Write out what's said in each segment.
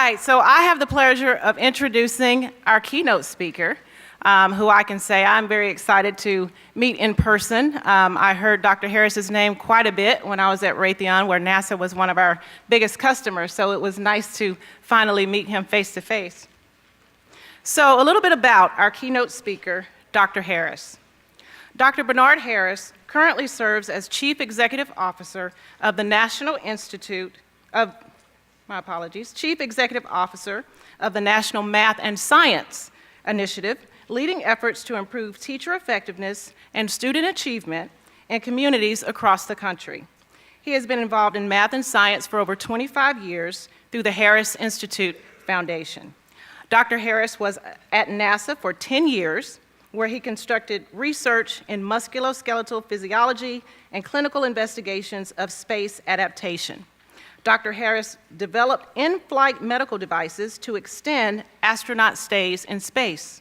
right, so I have the pleasure of introducing our keynote speaker, who I can say I'm very excited to meet in person. I heard Dr. Harris's name quite a bit when I was at Raytheon, where NASA was one of our biggest customers, so it was nice to finally meet him face to face. So a little bit about our keynote speaker, Dr. Harris. Dr. Bernard Harris currently serves as Chief Executive Officer of the National Institute of, Chief Executive Officer of the National Math and Science Initiative, leading efforts to improve teacher effectiveness and student achievement in communities across the country. He has been involved in math and science for over 25 years through the Harris Institute Foundation. Dr. Harris was at NASA for 10 years, where he conducted research in musculoskeletal physiology and clinical investigations of space adaptation. Dr. Harris developed in-flight medical devices to extend astronaut stays in space.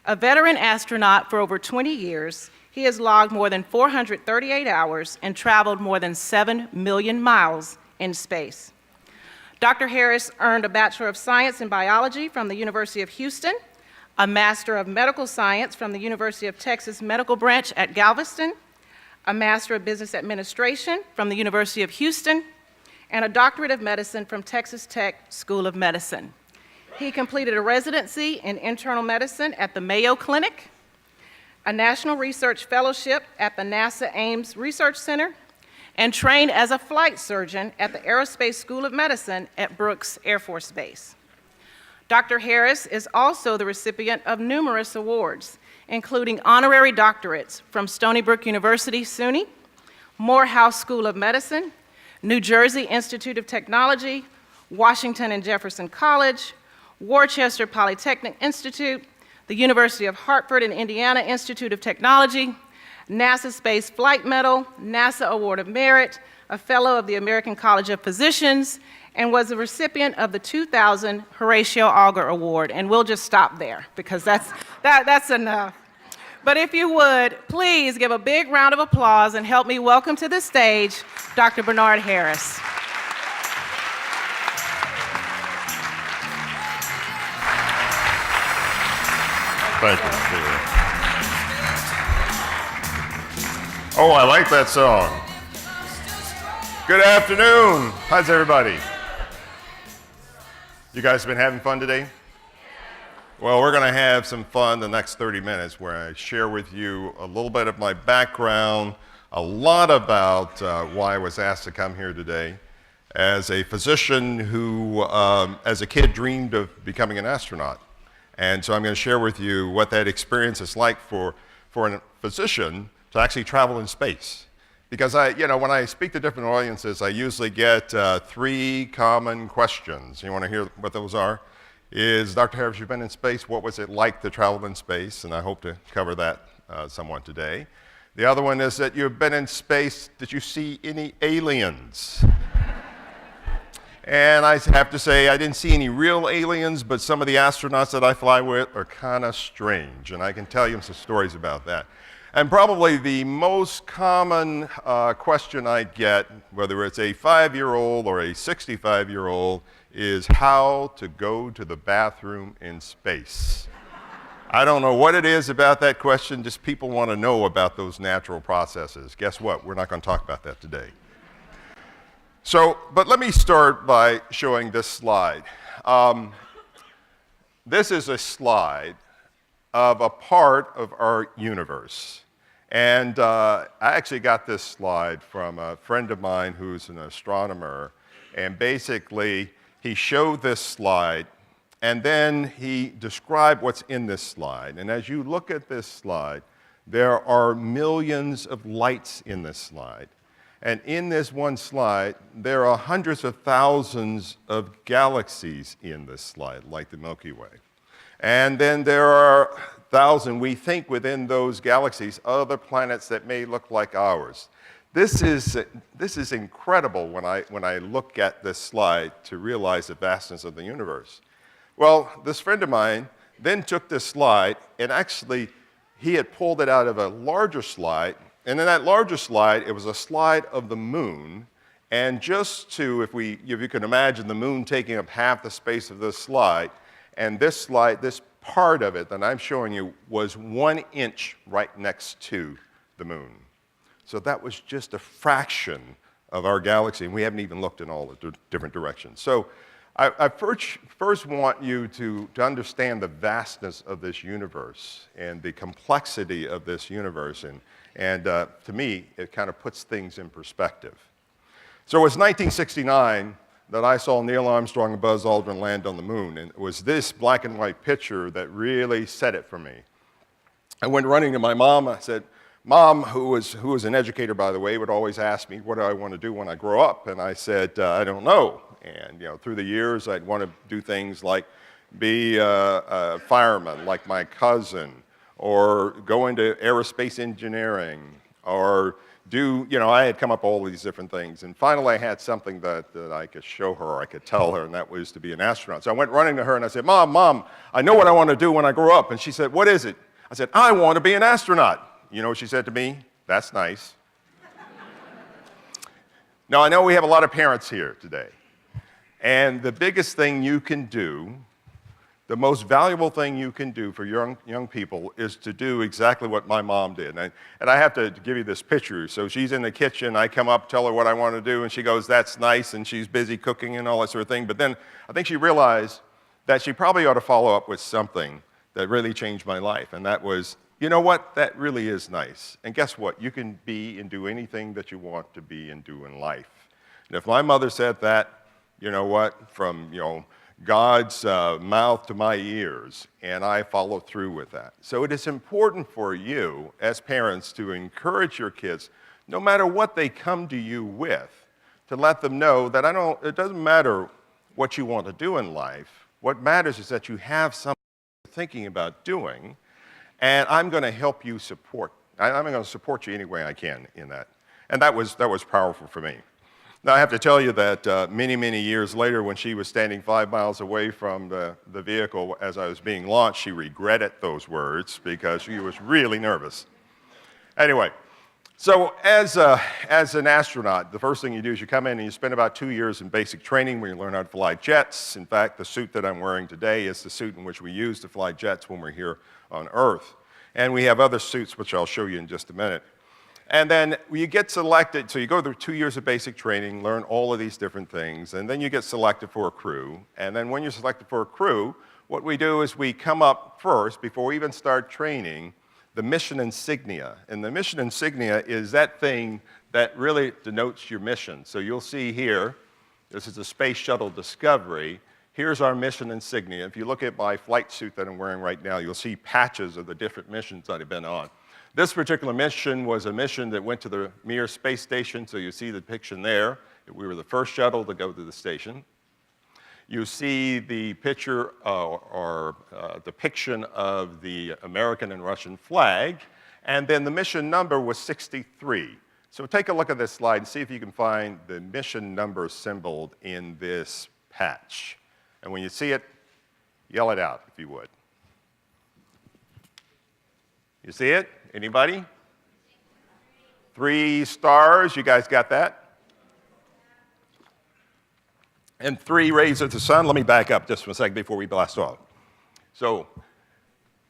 A veteran astronaut for over 20 years, he has logged more than 438 hours and traveled more than 7 million miles in space. Dr. Harris earned a Bachelor of Science in Biology from the University of Houston, a Master of Medical Science from the University of Texas Medical Branch at Galveston, a Master of Business Administration from the University of Houston, and a Doctorate of Medicine from Texas Tech School of Medicine. He completed a residency in internal medicine at the Mayo Clinic, a National Research Fellowship at the NASA Ames Research Center, and trained as a flight surgeon at the Aerospace School of Medicine at Brooks Air Force Base. Dr. Harris is also the recipient of numerous awards, including honorary doctorates from Stony Brook University, SUNY, Morehouse School of Medicine, New Jersey Institute of Technology, Washington and Jefferson College, Worcester Polytechnic Institute, the University of Hartford and Indiana Institute of Technology, NASA Space Flight Medal, NASA Award of Merit, a Fellow of the American College of Physicians, and was a recipient of the 2000 Horatio Alger Award. And we'll just stop there, because that's enough. But if you would, please give a big round of applause and help me welcome to the stage Dr. Bernard Harris. Thank you, Steve. Oh, I like that song. Good afternoon. How's everybody? You guys been having fun today? Well, we're going to have some fun the next 30 minutes where I share with you a little bit of my background, a lot about why I was asked to come here today. As a physician who, as a kid, dreamed of becoming an astronaut. And so I'm going to share with you what that experience is like for a physician to actually travel in space. Because when I speak to different audiences, I usually get 3 common questions. You want to hear what those are? Is, Dr. Harris, you've been in space, what was it like to travel in space? And I hope to cover that somewhat today. The other one is that you've been in space, did you see any aliens? And I have to say, I didn't see any real aliens, but some of the astronauts that I fly with are kind of strange, and I can tell you some stories about that. And probably the most common question I get, whether it's a 5-year-old or a 65-year-old, is how to go to the bathroom in space. I don't know what it is about that question, just people want to know about those natural processes. Guess what? We're not going to talk about that today. But let me start by showing this slide. This is a slide of a part of our universe. And I actually got this slide from a friend of mine who's an astronomer. And basically, he showed this slide, and then he described what's in this slide. And as you look at this slide, there are millions of lights in this slide. And in this one slide, there are hundreds of thousands of galaxies in this slide, like the Milky Way. And then there are thousands, we think, within those galaxies, other planets that may look like ours. This is incredible when I look at this slide to realize the vastness of the universe. Well, this friend of mine then took this slide, and actually he had pulled it out of a larger slide. And in that larger slide, it was a slide of the moon, And just to, if you can imagine the moon taking up half the space of this slide, and this slide, this part of it that I'm showing you was 1 inch right next to the moon. So that was just a fraction of our galaxy, and we haven't even looked in all the different directions. So I first want you to understand the vastness of this universe and the complexity of this universe, and to me, it kind of puts things in perspective. So it was 1969 that I saw Neil Armstrong and Buzz Aldrin land on the moon, and it was this black and white picture that really set it for me. I went running to my mom. I said, Mom, who was an educator, by the way, would always ask me, what do I want to do when I grow up? And I said, I don't know. And through the years, I'd want to do things like be a fireman, like my cousin, or go into aerospace engineering, or do, I had come up with all these different things. And finally, I had something that I could show her, or I could tell her, and that was to be an astronaut. So I went running to her and I said, Mom, I know what I want to do when I grow up. And she said, what is it? I said, I want to be an astronaut. You know what she said to me? That's nice. Now, I know we have a lot of parents here today. And the biggest thing you can do, the most valuable thing you can do for young people is to do exactly what my mom did. And I have to give you this picture. So she's in the kitchen. I come up, tell her what I want to do, and she goes, that's nice, and she's busy cooking and all that sort of thing. But then I think she realized that she probably ought to follow up with something that really changed my life, and that was, you know what, that really is nice. And guess what? You can be and do anything that you want to be and do in life. And if my mother said that, you know what, from God's mouth to my ears, and I follow through with that. So it is important for you as parents to encourage your kids, no matter what they come to you with, to let them know that it doesn't matter what you want to do in life. What matters is that you have something you're thinking about doing, and I'm going to help you support. I'm going to support you any way I can in that. And that was powerful for me. Now, I have to tell you that many, many years later, when she was standing 5 miles away from the vehicle as I was being launched, she regretted those words because she was really nervous. Anyway, so as an astronaut, the first thing you do is you come in and you spend about 2 years in basic training where you learn how to fly jets. In fact, the suit that I'm wearing today is the suit in which we use to fly jets when we're here on Earth. And we have other suits, which I'll show you in just a minute. And then you get selected, so you go through 2 years of basic training, learn all of these different things, and then you get selected for a crew. And then when you're selected for a crew, what we do is we come up first, before we even start training, the mission insignia. And the mission insignia is that thing that really denotes your mission. So you'll see here, this is the Space Shuttle Discovery. Here's our mission insignia. If you look at my flight suit that I'm wearing right now, you'll see patches of the different missions that I've been on. This particular mission was a mission that went to the Mir space station, so you see the depiction there. We were the first shuttle to go to the station. You see the picture or depiction of the American and Russian flag, and then the mission number was 63. So take a look at this slide and see if you can find the mission number symboled in this patch. And when you see it, yell it out, if you would. You see it? Anybody? 3 stars, you guys got that? And 3 rays of the sun. Let me back up just for a second before we blast off. So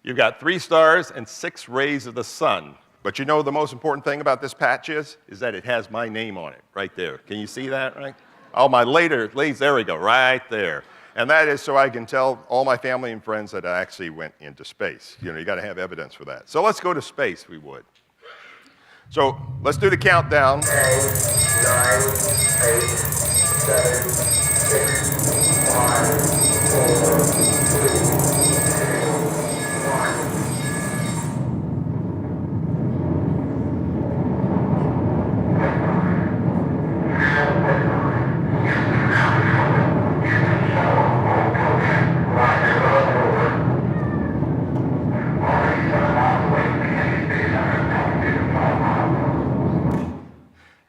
you've got 3 stars and 6 rays of the sun. But you know the most important thing about this patch is that it has my name on it right there. Can you see that, right? Oh, my later, there we go, right there. And that is so I can tell all my family and friends that I actually went into space. You got to have evidence for that. So let's go to space, if we would. So let's do the countdown. 10, 9, 8, 7, 6, 5, 4, 3, 2, 1.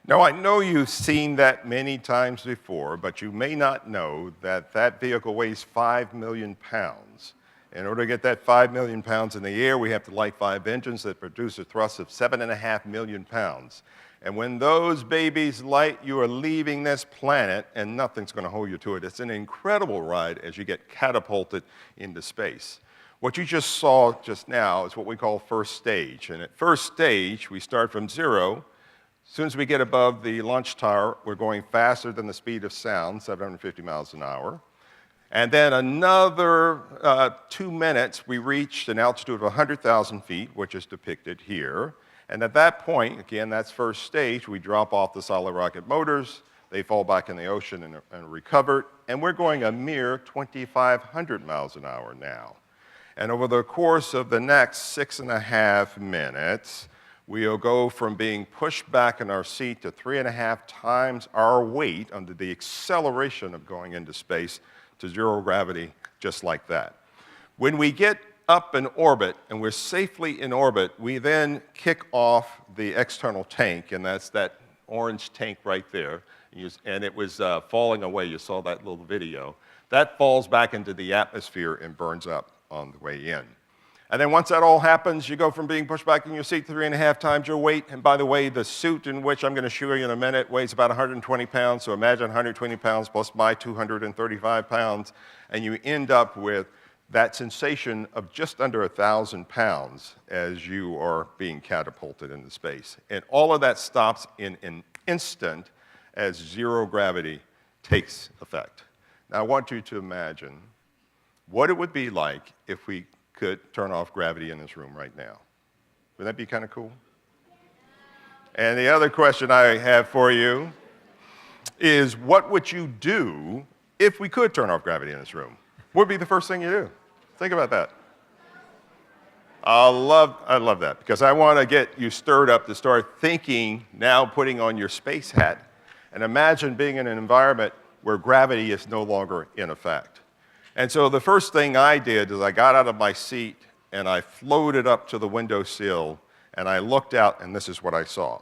Now, I know you've seen that many times before, but you may not know that that vehicle weighs 5 million pounds. In order to get that 5 million pounds in the air, we have to light 5 engines that produce a thrust of 7.5 million pounds. And when those babies light, you are leaving this planet, and nothing's going to hold you to it. It's an incredible ride as you get catapulted into space. What you just saw just now is what we call first stage. And at first stage, we start from 0. As soon as we get above the launch tower, we're going faster than the speed of sound, 750 miles an hour. And then another 2 minutes, we reach an altitude of 100,000 feet, which is depicted here. And at that point, again, that's first stage, we drop off the solid rocket motors, they fall back in the ocean and recover, and we're going a mere 2,500 miles an hour now. And over the course of the next 6.5 minutes, we'll go from being pushed back in our seat to 3.5 times our weight under the acceleration of going into space to zero gravity, just like that. When we get up in orbit, and we're safely in orbit, we then kick off the external tank, and that's that orange tank right there. And it was falling away. You saw that little video. That falls back into the atmosphere and burns up on the way in. And then once that all happens, you go from being pushed back in your seat 3.5 times your weight. And by the way, the suit in which I'm going to show you in a minute weighs about 120 pounds. So imagine 120 pounds plus my 235 pounds. And you end up with that sensation of just under 1,000 pounds as you are being catapulted into space. And all of that stops in an instant as zero gravity takes effect. Now, I want you to imagine what it would be like if we could turn off gravity in this room right now. Would that be kind of cool? And the other question I have for you is, what would you do if we could turn off gravity in this room? What would be the first thing you do? Think about that. I love that, because I want to get you stirred up to start thinking, now putting on your space hat, and imagine being in an environment where gravity is no longer in effect. And so the first thing I did is I got out of my seat and I floated up to the windowsill and I looked out, and this is what I saw.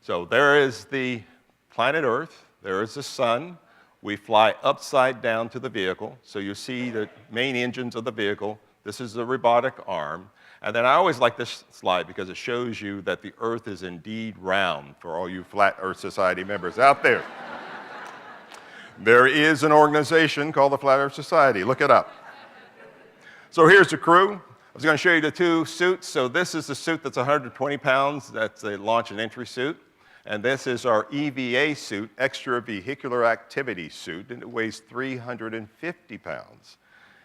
So there is the planet Earth, there is the sun. We fly upside down to the vehicle, so you see the main engines of the vehicle. This is the robotic arm. And then I always like this slide because it shows you that the Earth is indeed round for all you Flat Earth Society members out there. There is an organization called the Flat Earth Society. Look it up. So here's the crew. I was going to show you the 2 suits. So this is the suit that's 120 pounds. That's a launch and entry suit. And this is our EVA suit, extravehicular activity suit, and it weighs 350 pounds.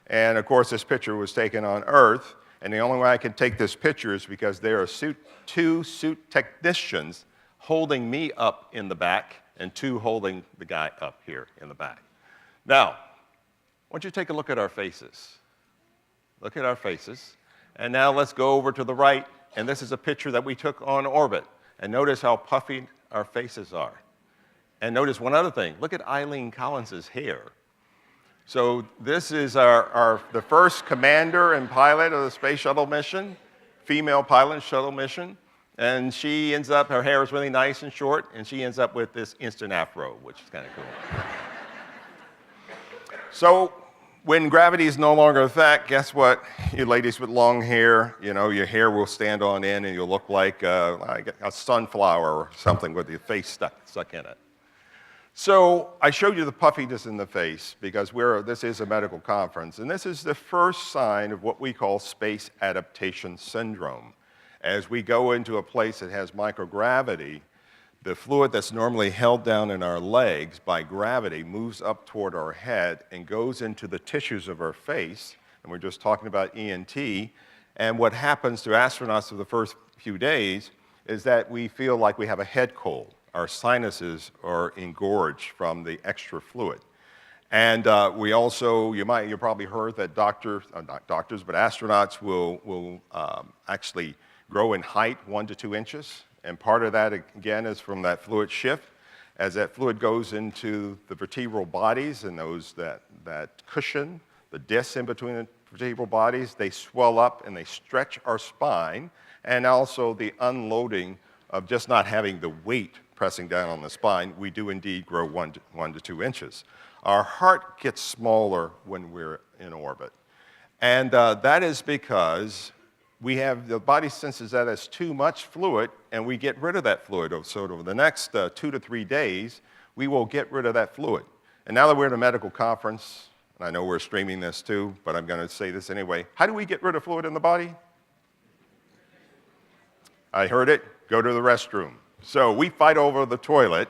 And of course, this picture was taken on Earth. And the only way I can take this picture is because there are 2 suit technicians holding me up in the back and 2 holding the guy up here in the back. Now, I want you to take a look at our faces. Look at our faces. And now let's go over to the right, and this is a picture that we took on orbit. And notice how puffy our faces are. And notice one other thing. Look at Eileen Collins's hair. So this is the first commander and pilot of the space shuttle mission, female pilot shuttle mission. And she ends up, her hair is really nice and short, and she ends up with this instant afro, which is kind of cool. So when gravity is no longer in effect, guess what? You ladies with long hair, you know, your hair will stand on end and you'll look like a sunflower or something with your face stuck in it. So I showed you the puffiness in the face because this is a medical conference, and this is the first sign of what we call space adaptation syndrome. As we go into a place that has microgravity, the fluid that's normally held down in our legs by gravity moves up toward our head and goes into the tissues of our face, and we're just talking about ENT, and what happens to astronauts for the first few days is that we feel like we have a head cold. Our sinuses are engorged from the extra fluid. And we also, you probably heard that not doctors, but astronauts will actually grow in height 1 to 2 inches. And part of that, again, is from that fluid shift. As that fluid goes into the vertebral bodies and that cushion, the discs in between the vertebral bodies, they swell up and they stretch our spine. And also the unloading of just not having the weight pressing down on the spine, we do indeed grow 1 to 2 inches. Our heart gets smaller when we're in orbit. And that is because the body senses that as too much fluid, and we get rid of that fluid. So over the next 2 to 3 days, we will get rid of that fluid. And now that we're at a medical conference, and I know we're streaming this too, but I'm going to say this anyway. How do we get rid of fluid in the body? I heard it, go to the restroom. So we fight over the toilet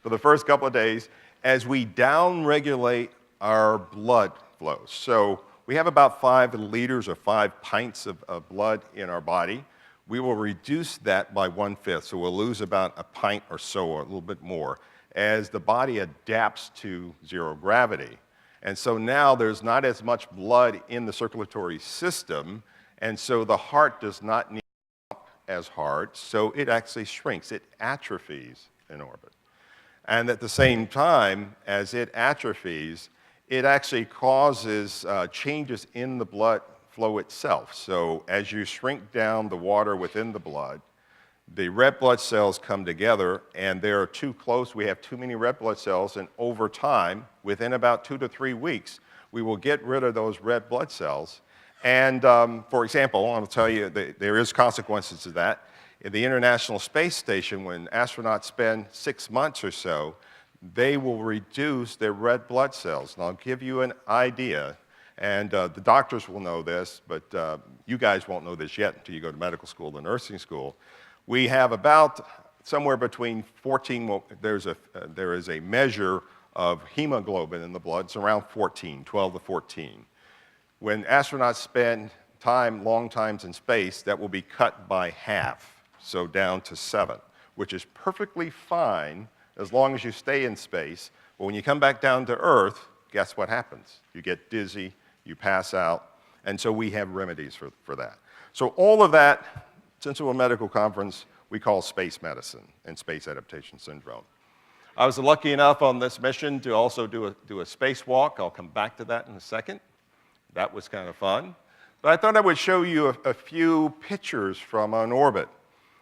for the first couple of days as we down-regulate our blood flow. So we have about 5 liters or 5 pints of blood in our body. We will reduce that by 1/5, so we'll lose about a pint or so, or a little bit more, as the body adapts to zero gravity. And so now there's not as much blood in the circulatory system, and so the heart does not need to pump as hard, so it actually shrinks. It atrophies in orbit. And at the same time, as it atrophies, it actually causes changes in the blood flow itself. So as you shrink down the water within the blood, the red blood cells come together, and they're too close. We have too many red blood cells, and over time, within about 2 to 3 weeks, we will get rid of those red blood cells. And for example, I'll tell you, there is consequences to that. In the International Space Station, when astronauts spend 6 months or so, they will reduce their red blood cells. And I'll give you an idea, and the doctors will know this, but you guys won't know this yet until you go to medical school or nursing school. We have about somewhere between 14, there is a measure of hemoglobin in the blood. It's around 14, 12 to 14. When astronauts spend long times in space, that will be cut by half, so down to 7, which is perfectly fine as long as you stay in space. But when you come back down to Earth, guess what happens? You get dizzy, you pass out, and so we have remedies for that. So all of that, since we're a medical conference, we call space medicine and space adaptation syndrome. I was lucky enough on this mission to also do a spacewalk. I'll come back to that in a second. That was kind of fun. But I thought I would show you a few pictures from on orbit.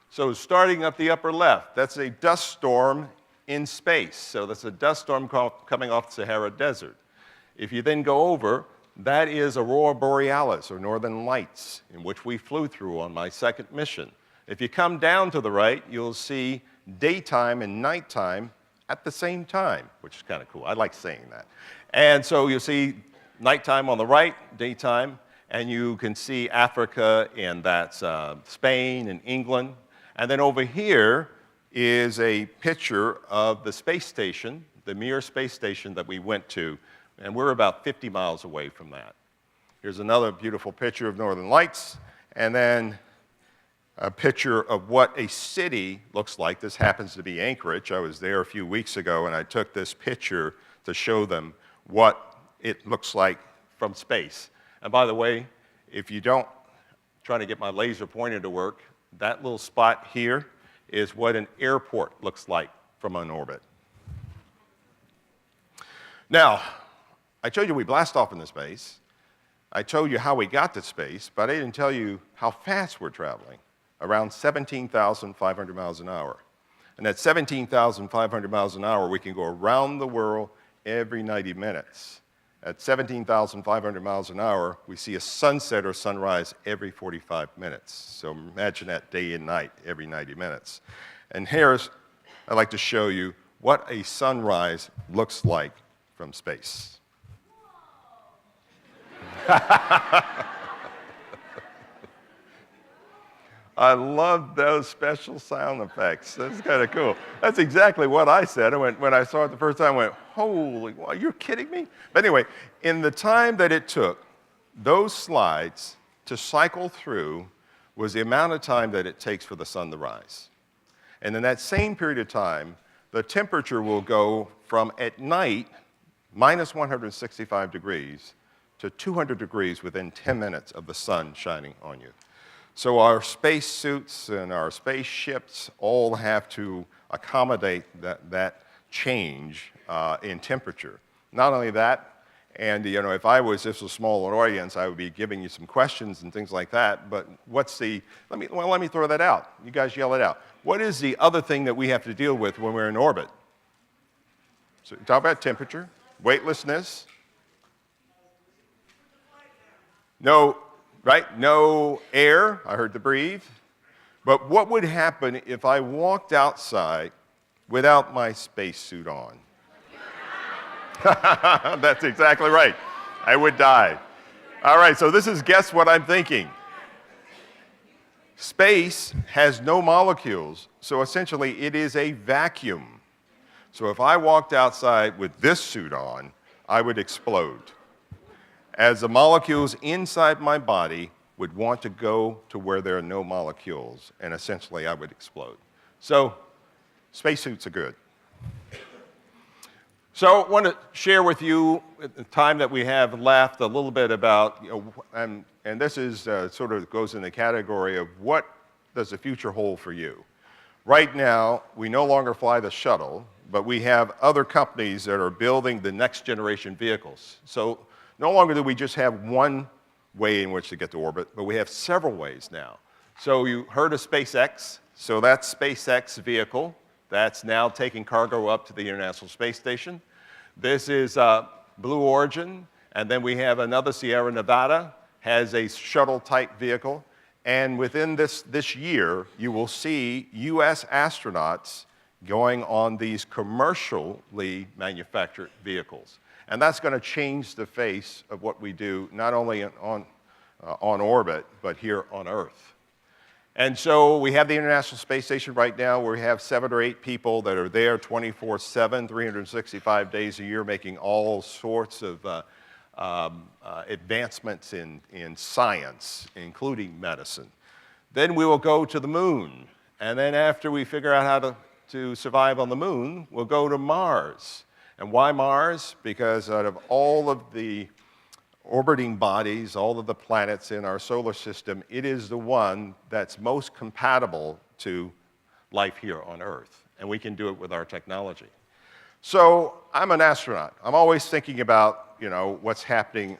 So starting up the upper left, that's a dust storm in space. So that's a dust storm coming off the Sahara Desert. If you then go over, that is Aurora Borealis, or Northern Lights, in which we flew through on my second mission. If you come down to the right, you'll see daytime and nighttime at the same time, which is kind of cool. I like saying that. And so you'll see nighttime on the right, daytime, and you can see Africa, and that's Spain and England. And then over here is a picture of the space station, the Mir space station that we went to, and we're about 50 miles away from that. Here's another beautiful picture of Northern Lights, and then a picture of what a city looks like. This happens to be Anchorage. I was there a few weeks ago, and I took this picture to show them what it looks like from space. And by the way, if you don't try to get my laser pointer to work, that little spot here is what an airport looks like from on orbit. Now, I told you we blast off into space. I told you how we got to space, but I didn't tell you how fast we're traveling, around 17,500 miles an hour. And at 17,500 miles an hour, we can go around the world every 90 minutes. At 17,500 miles an hour, we see a sunset or sunrise every 45 minutes. So imagine that day and night every 90 minutes. And here's, I'd like to show you what a sunrise looks like from space. I love those special sound effects. That's kind of cool. That's exactly what I said. When I saw it the first time, I went, holy, wow, you're kidding me? But anyway, in the time that it took those slides to cycle through was the amount of time that it takes for the sun to rise. And in that same period of time, the temperature will go from at night, minus 165 degrees, to 200 degrees within 10 minutes of the sun shining on you. So our space suits and our spaceships all have to accommodate that change in temperature. Not only that, and if I was just a smaller audience, I would be giving you some questions and things like that, but let me throw that out. You guys yell it out. What is the other thing that we have to deal with when we're in orbit? So talk about temperature, weightlessness. No, right? No air, I heard to breathe. But what would happen if I walked outside without my spacesuit on? That's exactly right. I would die. All right, so this is guess what I'm thinking. Space has no molecules, so essentially it is a vacuum. So if I walked outside with this suit on, I would explode, as the molecules inside my body would want to go to where there are no molecules, and essentially I would explode. So spacesuits are good. So I want to share with you, at the time that we have left, a little bit about, and this is sort of goes in the category of what does the future hold for you. Right now, we no longer fly the shuttle, but we have other companies that are building the next generation vehicles. So no longer do we just have one way in which to get to orbit, but we have several ways now. So you heard of SpaceX. So that's SpaceX vehicle that's now taking cargo up to the International Space Station. This is Blue Origin, and then we have another, Sierra Nevada, has a shuttle-type vehicle. And within this year, you will see US astronauts going on these commercially manufactured vehicles. And that's going to change the face of what we do, not only on orbit, but here on Earth. And so we have the International Space Station right now where we have 7 or 8 people that are there 24/7, 365 days a year, making all sorts of advancements in science, including medicine. Then we will go to the moon. And then after we figure out how to survive on the moon, we'll go to Mars. And why Mars? Because out of all of the orbiting bodies, all of the planets in our solar system, it is the one that's most compatible to life here on Earth. And we can do it with our technology. So I'm an astronaut. I'm always thinking about, what's happening,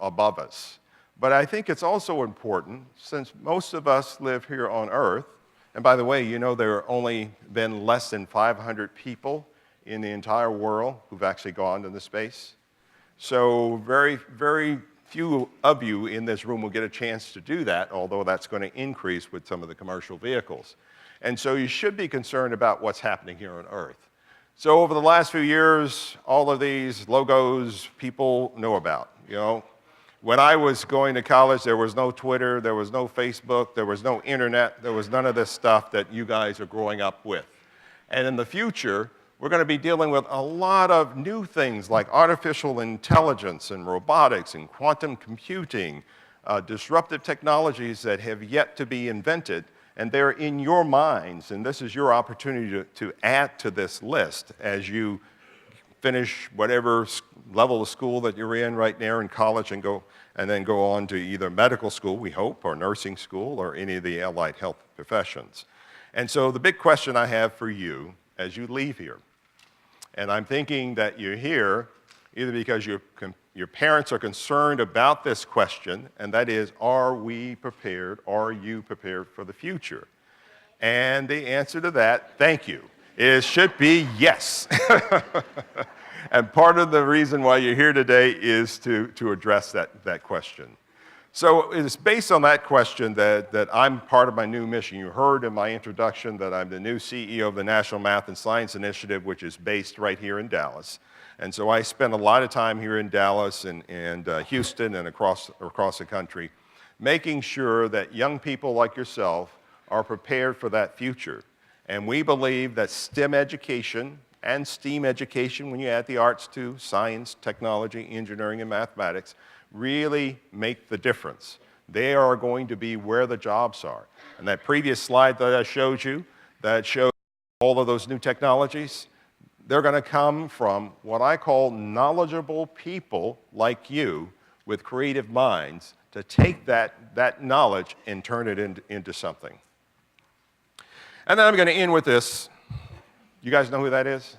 above us. But I think it's also important, since most of us live here on Earth, and by the way, there have only been less than 500 people in the entire world who've actually gone into space. So very, very few of you in this room will get a chance to do that, although that's going to increase with some of the commercial vehicles. And so you should be concerned about what's happening here on Earth. So over the last few years, all of these logos people know about. When I was going to college, there was no Twitter, there was no Facebook, there was no internet, there was none of this stuff that you guys are growing up with. And in the future, we're going to be dealing with a lot of new things like artificial intelligence and robotics and quantum computing, disruptive technologies that have yet to be invented, and they're in your minds, and this is your opportunity to add to this list as you finish whatever level of school that you're in right now in college and then go on to either medical school, we hope, or nursing school, or any of the allied health professions. And so the big question I have for you as you leave here, and I'm thinking that you're here either because your parents are concerned about this question, and that is, are we prepared, are you prepared for the future? And the answer to that, thank you, should be yes. And part of the reason why you're here today is to address that question. So it's based on that question that I'm part of my new mission. You heard in my introduction that I'm the new CEO of the National Math and Science Initiative, which is based right here in Dallas. And so I spend a lot of time here in Dallas and Houston and across the country, making sure that young people like yourself are prepared for that future. And we believe that STEM education and STEAM education, when you add the arts to science, technology, engineering, and mathematics, really make the difference. They are going to be where the jobs are. And that previous slide that I showed you, that showed all of those new technologies, they're going to come from what I call knowledgeable people like you with creative minds to take that knowledge and turn it into something. And then I'm going to end with this. You guys know who that is?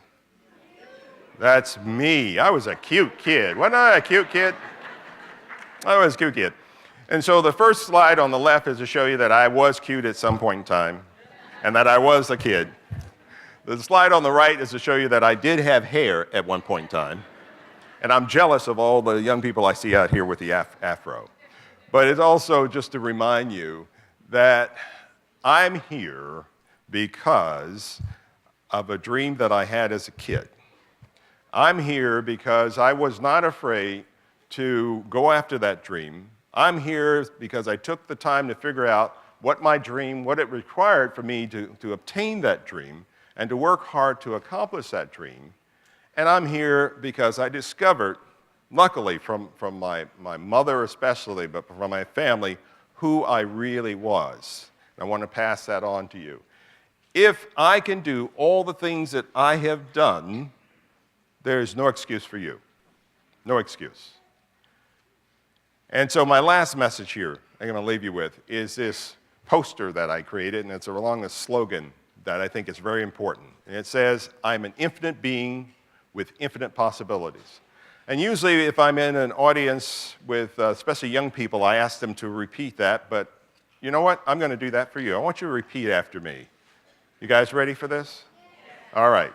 That's me. I was a cute kid. Wasn't I a cute kid? I was a cute kid. And so the first slide on the left is to show you that I was cute at some point in time and that I was a kid. The slide on the right is to show you that I did have hair at one point in time. And I'm jealous of all the young people I see out here with the afro. But it's also just to remind you that I'm here because of a dream that I had as a kid. I'm here because I was not afraid to go after that dream. I'm here because I took the time to figure out what my dream, what it required for me to obtain that dream and to work hard to accomplish that dream. And I'm here because I discovered, luckily from my mother especially, but from my family, who I really was. And I want to pass that on to you. If I can do all the things that I have done, there is no excuse for you. No excuse. And so my last message here I'm going to leave you with is this poster that I created, and it's along a slogan that I think is very important. And it says, I'm an infinite being with infinite possibilities. And usually if I'm in an audience with especially young people, I ask them to repeat that, but you know what? I'm going to do that for you. I want you to repeat after me. You guys ready for this? All right.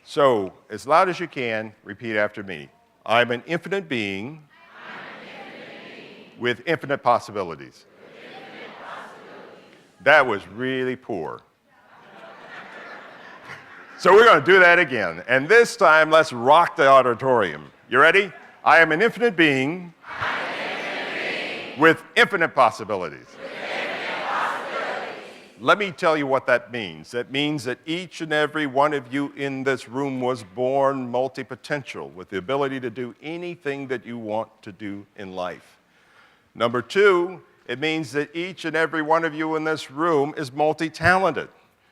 So, as loud as you can, repeat after me. I'm an infinite being, with infinite possibilities. That was really poor. So we're going to do that again. And this time, let's rock the auditorium. You ready? I am an infinite being, with infinite possibilities. Let me tell you what that means. That means that each and every one of you in this room was born multi-potential, with the ability to do anything that you want to do in life. Number two, it means that each and every one of you in this room is multi-talented.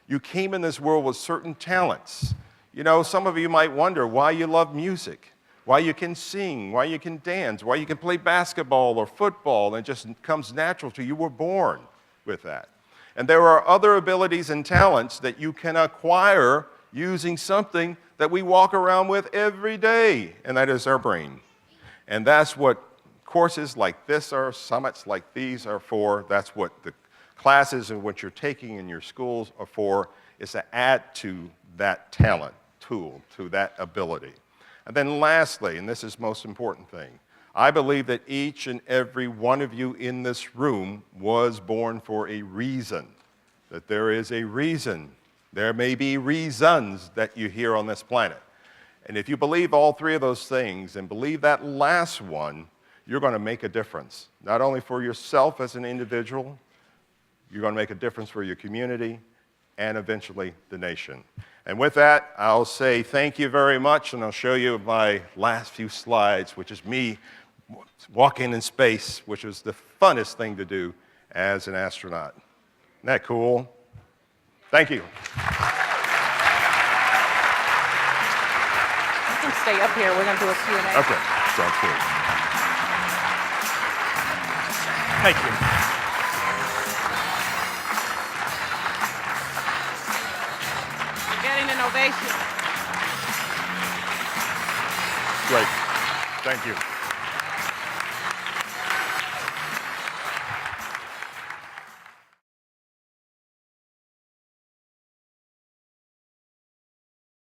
You came in this world with certain talents. You know, some of you might wonder why you love music, why you can sing, why you can dance, why you can play basketball or football, and it just comes natural to you. You were born with that. And there are other abilities and talents that you can acquire using something that we walk around with every day, and that is our brain. And that's what courses like this are, summits like these are for. That's what the classes and what you're taking in your schools are for, is to add to that talent tool, to that ability. And then lastly, and this is the most important thing, I believe that each and every one of you in this room was born for a reason, that there is a reason. There may be reasons that you're here on this planet. And if you believe all three of those things and believe that last one, you're going to make a difference, not only for yourself as an individual, you're going to make a difference for your community and eventually the nation. And with that, I'll say thank you very much, and I'll show you my last few slides, which is me walking in space, which was the funnest thing to do as an astronaut. Isn't that cool? Thank you. You can stay up here. We're going to do a Q&A. Okay, sounds good. Thank you. You're getting an ovation. Great. Thank you.